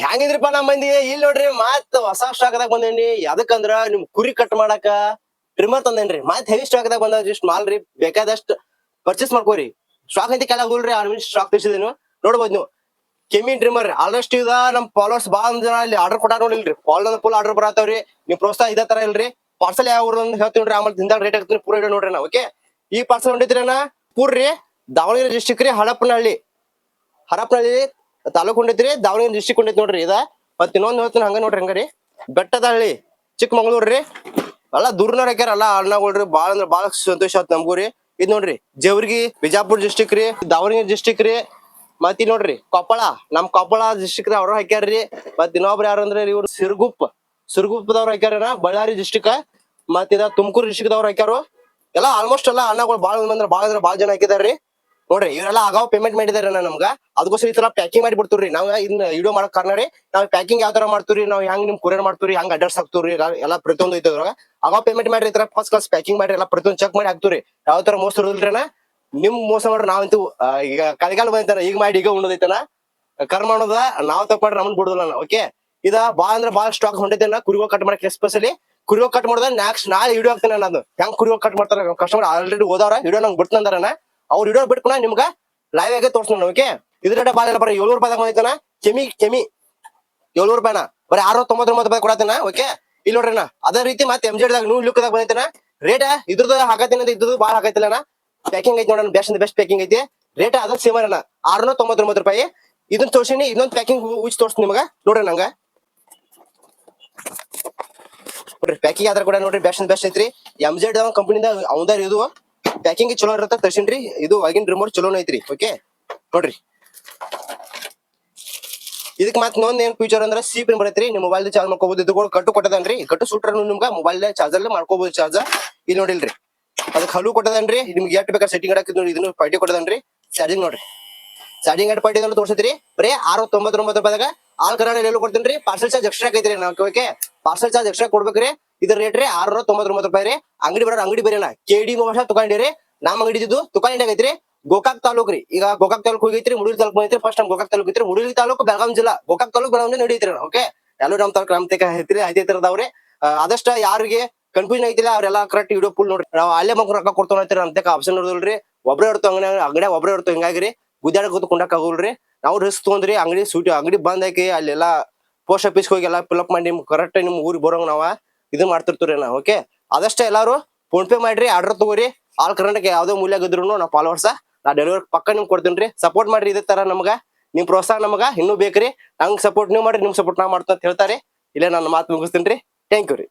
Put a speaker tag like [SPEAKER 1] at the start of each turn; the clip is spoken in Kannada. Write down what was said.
[SPEAKER 1] ಹೆಂಗಿದ್ರಿಪ್ಪ ನಮ್ಮ ಮಂದಿ ಇಲ್ಲಿ ನೋಡ್ರಿ ಮತ್ ಹೊಸ ಸ್ಟಾಕ್ ದಾಗ ಬಂದೇನಿ. ಯಾದಕ್ಕಂದ್ರ ನಿಮ್ ಕುರಿ ಕಟ್ ಮಾಡಾಕ ಟ್ರಿಮ್ಮರ್ ತಂದೇನ್ರಿ. ಮತ್ ಹೆವಿ ಸ್ಟಾಕ್ ದಾಗ ಬಂದ ಇಷ್ಟ ಮಾಲ್ ರೀ. ಬೇಕಾದಷ್ಟು ಪರ್ಚೇಸ್ ಮಾಡ್ಕೋರಿ. ಸ್ಟಾಕ್ ಐತಿ ಕೆಳಗ್ ಹೋಲ್ರಿ. ಸ್ಟಾಕ್ ತಿಳಿಸಿದೇನು ನೋಡ್ಬೋದು ನೀವು. ಕೆಮಿನ್ ಟ್ರಿಮ್ಮರ್ ಆಲ್ಮೋಸ್ಟ್ ಈಗ ನಮ್ ಫಾಲೋವರ್ಸ್ ಬಾಳ ಜನ ಇಲ್ಲಿ ಆರ್ಡರ್ ಕೊಟ್ಟಾರ ನೋಡಿಲ್ರಿ. Full order ಬರತಾವ್ರಿ. ನಿಮ್ ಪ್ರೋತ್ಸಾಹ ಇದೇ ತರ ಇಲ್ರಿ. ಪಾರ್ಸಲ್ ಯಾವ ಊರ್ದು ಅಂತ ಹೇಳ್ತೀನಿ ನೋಡ್ರಿ. ಆಮೇಲೆ ದಿಂದಾಗ ರೇಟ್ ಆಗ್ತೀನಿ ಪೂರ ಇಡೋ ನೋಡ್ರಿ ನಾವು. ಓಕೆ, ಈ ಪಾರ್ಸಲ್ ಹೊಂದಿದ್ರಿ ಪೂರ್ರಿ ದಾವಣಗೆರೆ ಡಿಸ್ಟಿಕ್ ರೀ. ಹರಪನಹಳ್ಳಿ ತಾಲೂಕ್ ಹೊಂಡೈತ್ರಿ. ದಾವಣಗೆರೆ ಡಿಸ್ಟಿಕ್ ಹೊಂಡೈತಿ ನೋಡ್ರಿ. ಇದ ಮತ್ ಇನ್ನೊಂದ್ ಹೇಳ್ತೀನಿ ಹಂಗ ನೋಡ್ರಿ. ಹಂಗಾರಿ ಬೆಟ್ಟದಹಳ್ಳಿ ಚಿಕ್ಕಮಂಗ್ಳೂರ್ ರೀ. ಎಲ್ಲಾ ದೂರ್ನವ್ರ ಹಾಕ್ಯಾರ. ಎಲ್ಲಾ ಅಣ್ಣಗಳ್ರಿ. ಬಾಳ ಅಂದ್ರ ಬಾಳ ಸಂತೋಷ ಆಯ್ತು ನಮಗೂ ರೀ. ಇದ್ ನೋಡ್ರಿ ಜೇವರ್ಗಿ ಬಿಜಾಪುರ್ ಡಿಸ್ಟಿಕ್ ರೀ. ದಾವಣಗೆರೆ ಡಿಸ್ಟಿಕ್ ರೀ. ಮತ್ ಇಲ್ಲಿ ನೋಡ್ರಿ ಕೊಪ್ಪಳ, ನಮ್ ಕೊಪ್ಪಳ ಡಿಸ್ಟಿಕ್ ಅವ್ರು ಹಾಕ್ಯಾರ್ರಿ. ಮತ್ ಇನ್ನೊಬ್ರು ಯಾರು ಅಂದ್ರೆ ಇವ್ರು ಸಿರುಗುಪ್ಪದವ್ರು ಹಾಕ್ಯಾರ. ಬಳ್ಳಾರಿ ಡಿಸ್ಟಿಕ್ ಮತ್ ಇದ ತುಮಕೂರು ಡಿಸ್ಟಿಕ್ ದವ್ರು ಹಾಕ್ಯಾರು. ಎಲ್ಲಾ ಆಲ್ಮೋಸ್ಟ್ ಎಲ್ಲಾ ಅಣ್ಣಗಳು ಬಾಳ ಜನ ಹಾಕಿದಾರ್ರಿ. ನೋಡ್ರಿ ಇವರೆಲ್ಲ ಆಗಾವ್ ಪೇಮೆಂಟ್ ಮಾಡಿದಾರೆ ನಮ್ಗ. ಅದಕ್ಕೋಸ್ಕರ ಈ ತರ ಪ್ಯಾಕಿಂಗ್ ಮಾಡಿ ಬಿಡ್ತೀವ್ರಿ. ನಾವ್ ಇನ್ ವಿಡಿಯೋ ಮಾಡಕ್ ಕಾರಣ ರೀ. ನಾವ್ ಪ್ಯಾಕಿಂಗ್ ಯಾವ ತರ ಮಾಡ್ತೀವ್ರಿ, ನಾವ್ ಹೆಂಗ್ ನಿಮ್ ಕೊರಿಯರ್ ಮಾಡ್ತೀವ್ರಿ, ಹಂಗ್ ಅಡ್ರೆಸ್ ಹಾಕ್ತಿವ್ರಿ. ಎಲ್ಲಾ ಪ್ರತಿಯೊಂದು ಐತದ್ರಾಗ ಆಗಾವ್ ಪೇಮೆಂಟ್ ಮಾಡ್ರಿ. ಈ ತರ ಫಸ್ಟ್ ಕ್ಲಾಸ್ ಪ್ಯಾಕಿಂಗ್ ಮಾಡ್ರಿ. ಎಲ್ಲಾ ಪ್ರತಿಯೊಂದು ಚೆಕ್ ಮಾಡಿ ಹಾಕ್ತಿವ್ರಿ. ಯಾವ ತರ ಮೋಸ ಇರೋದಿಲ್ರಿ. ನಿಮ್ ಮೋಸ ಮಾಡ್ರಿ ನಾವಂತೂ ಈಗ ಕಲಿಗಾಲ ಬಂತಾರ. ಈಗ ಮಾಡಿ ಈಗ ಉಣ್ಣದೈತನ ಕರ್ಮ ಅನ್ನೋದ ನಾವ್ ತಪ್ಪಾಡ್ರಿ ನಮ್ಮನ್ ಬಿಡುದಿಲ್ಲ. ಓಕೆ, ಇದ ಬಾಳ ಅಂದ್ರ ಬಾಳ ಸ್ಟಾಕ್ ಹೊಂಟೈತೆ. ಕುರಿಗಳು ಕಟ್ ಮಾಡಕ್ ಎಸ್ಪೆಷಲಿ ಕುರಿಗಳು ಕಟ್ ಮಾಡೋದ ನೆಕ್ಸ್ಟ್ ನಾಳೆ ವಿಡಿಯೋ ಹಾಕ್ತೇನೆ. ನಾನು ಹೆಂಗ್ ಕುರಿಗಳು ಕಟ್ ಮಾಡ್ತಾರ ಕಸ್ಟಮರ್ ಆಲ್ರೆಡಿ ಹೋದವ್ರ ವಿಡಿಯೋ ನಂಗೆ ಬಿಡ್ತಂದಾರ. ಅವ್ರ ವಿಡಿಯೋ ಬಿಟ್ಕೊಳ ನಿಮ್ಗ ಲೈವ್ ಆಗಿ ತೋರ್ಸ್ತಾನ. ಓಕೆ, ಇದ್ರ ಬಾಳ ಬರೀ 700 ರೂಪಾಯಿ ಬಂದೈತನ. ಕೆಮಿ 700 ರೂಪಾಯಿನ ಬರೀ 699 ರೂಪಾಯಿ ಕೊಡತೇನ. ಓಕೆ, ಇಲ್ಲಿ ನೋಡ್ರಿ ಅದೇ ರೀತಿ ಮತ್ತೆ MZ ದಾಗ ನೀವು ಲುಕ್ ದಾಗ ಬಂದೈತನ. ರೇಟ್ ಇದ್ರದ್ದು ಹಾಕತೇನ. ಇದ್ರದ್ದು ಬಾಳ ಹಾಕೈತಿಲ್ಲ. ಪ್ಯಾಕಿಂಗ್ ಐತಿ ನೋಡೋಣ. ಬೆಸ್ಟ್ ಪ್ಯಾಕಿಂಗ್ ಐತಿ. ರೇಟ್ ಅದ ಸೇಮ್ ಅಣ್ಣ 699 ರೂಪಾಯಿ. ಇದನ್ನ ತೋರ್ಸಿನಿ. ಇನ್ನೊಂದು ಪ್ಯಾಕಿಂಗ್ ಉಚ್ ತೋರ್ಸ್ತೀನಿ ನಿಮಗ ನೋಡ್ರಿ. ನಂಗ ನೋಡ್ರಿ ಪ್ಯಾಕಿಂಗ್ ಆದ್ರ ಕೂಡ ನೋಡ್ರಿ ಬೆಸ್ಟ್ ಐತ್ರಿ. MZ ಕಂಪನಿದ ಅವಂದಾರ ಇದು ಪ್ಯಾಕಿಂಗ್ ಚಲೋ ಇರತ್ತ. ತರ್ಸಿನ್ರಿ. ಇದು ಆಗಿನ ರಿಮೋಟ್ ಚಲೋನ ಐತ್ರಿ. ಓಕೆ ನೋಡ್ರಿ ಇದಕ್ ಮತ್ ಇನ್ನೊಂದ್ ಏನ್ ಫೀಚರ್ ಅಂದ್ರೆ ಸಿ ಪಿನ್ ಬರತ್ರಿ. ನಿಮ್ ಮೊಬೈಲ್ ಚಾರ್ಜ್ ಮಾಡ್ಕೋಬಹುದು. ಇದು ಕಟ್ಟು ಕೊಟ್ಟದನ್ರಿ. ಕಟ್ಟು ಸೂಟ್ರ ನಿಮ್ಗ ಮೊಬೈಲ್ ಚಾರ್ಜರ್ ಮಾಡ್ಕೋಬಹುದು. ಚಾರ್ಜ್ ಇಲ್ಲಿ ನೋಡಿಲ್ರಿ ಅದಕ್ಕೆ ಹಲು ಕೊಟ್ಟದನ್ರಿ. ನಿಮ್ಗೆ ಎಷ್ಟು ಬೇಕಾದ್ರೆ ಸೆಟ್ಟಿಂಗ್ ಹಾಕಿದ್ ನೋಡಿ. ಇದನ್ನು ಪಾರ್ಟಿ ಕೊಟ್ಟದನ್ರಿ. ಚಾರ್ಜಿಂಗ್ ನೋಡ್ರಿ. ಚಾರ್ಜಿಂಗ್ ಎರಡು ಪಾರ್ಟಿ ತೋರ್ಸತ್ರಿ. ಬರೀ 699 ರೂಪಾಯಿದಾಗ ಆಲ್ ಕರ್ನಾಟಕ ಎಲ್ಲೂ ಕೊಡ್ತೀನಿ. ಪಾರ್ಸಲ್ ಚಾರ್ಜ್ ಎಕ್ಸ್ಟ್ರಾ ಐತ್ರಿ. ಓಕೆ, ಪಾರ್ಸಲ್ ಚಾರ್ಜ್ ಎಕ್ಸ್ಟ್ರಾ ಕೊಡ್ಬೇಕ್ರಿ. ಇದ್ರ ರೇಟ್ ರೀ 699 ರೂಪಾಯಿ ರೀ. ಅಂಗಡಿ ಬರೋರ್ ಅಂಗಡಿ ಬೇರೆನಾ KD ಮೊಬೈಲ್ ತಗೊಂಡಿರಿ. ನಮ್ ಅಂಗಡಿ ಇದು ತುಕಾಲಿಂಡ ಐತ್ರಿ. ಗೋಕಾಕ್ ತಾಲೂಕ್ ರೀ. ಈಗ ಗೋಕಾಕ್ ತಾಲೂಕ್ ಹೋಗೈತ್ರಿ. ಮುಡೂರಿ ತಾಲೂಕ್ ಐತ್ರಿ. ಫಸ್ಟ್ ನಮ್ ಗೋಕಾಕ್ ತಾಲೂಕ್ ಐತ್ರಿ. ಮುಡೂರಿ ತಾಲೂಕು ಬೆಳಗಾಂ ಜಿಲ್ಲಾ. ಗೋಕಾಕ್ ತಾಲೂಕ್ ಬೆಳಗಾಂ ನಡೀತ್ರಿ. ಓಕೆ, ಎಲ್ಲೂ ನಮ್ ತಾಲೂಕ್ ನಮ್ ತಕ ಐತ್ರಿ. ಅದೇ ತರದವ್ರಿ. ಆದಷ್ಟ ಯಾರಿಗೆ ಕನ್ಫ್ಯೂಷನ್ ಐತಿಲ್ಲ ಅವ್ರೆಲ್ಲ ಕರೆಕ್ಟ್ ವಿಡಿಯೋ ಫುಲ್ ನೋಡ್ರಿ. ನಾವು ಅಲ್ಲೇ ಮಕ್ಕ ರೊಕ್ಕ ಕೊಡ್ತೋಣ ಅಂತೀರ ಅಂತ ಆಪ್ಷನ್ ಇರೋದಿಲ್ರಿ. ಒಬ್ರೇ ಇರ್ತಾವ ಅಂಗಡಿ ಒಬ್ರೇ ಇರ್ತಾವ. ಹಿಂಗಾಗಿರಿ ಗುದ್ದಾಡ ಕೂತ್ಕೊಂಡಾಕ ಆಗೋಲ್ರಿ. ನಾವು ರಿಸ್ಕ್ ತೊಗೊಂಡ್ರಿ. ಅಂಗಡಿ ಬಂದ್ ಹಾಕಿ ಅಲ್ಲೆಲ್ಲಾ ಪೋಸ್ಟ್ ಆಫೀಸ್ ಹೋಗಿ ಎಲ್ಲಾ ಫಿಲ್ಅಪ್ ಮಾಡಿ ನಿಮ್ ಕರೆಕ್ಟ್ ನಿಮ್ ಊರಿಗೆ ಬರೋಂಗ ನಾವ ಇದನ್ ಮಾಡ್ತಿರ್ತೀವ್ರಿ ನಾವು. ಓಕೆ, ಅದಷ್ಟೇ ಎಲ್ಲಾರು ಫೋನ್ ಪೇ ಮಾಡ್ರಿ. ಆರ್ಡರ್ ತಗೋರಿ. ಆಲ್ ಕರ್ನಾಟಕ ಯಾವ್ದೋ ಮೂಲ್ಯಾಗ ಇದ್ರು ನಾವು ಫಾಲೋವರ್ಸ್ ನಾ ಡೆಲಿವರಿ ಪಕ್ಕ ನಿಮ್ಗೆ ಕೊಡ್ತೀನಿ. ಸಪೋರ್ಟ್ ಮಾಡ್ರಿ. ಇದೇ ತರ ನಮ್ಗ ನಿಮ್ ಪ್ರೋತ್ಸಾಹ ನಮಗ ಇನ್ನೂ ಬೇಕ್ರಿ. ನಂಗ್ ಸಪೋರ್ಟ್ ನೀವು ಮಾಡ್ರಿ. ನಿಮ್ ಸಪೋರ್ಟ್ ನಾ ಮಾಡ್ತಾ ಅಂತ ಹೇಳ್ತಾರೆ. ಇಲ್ಲೇ ನನ್ನ ಮಾತು ಮುಗಿಸ್ತೀನಿ. ಥ್ಯಾಂಕ್ ಯು ರೀ.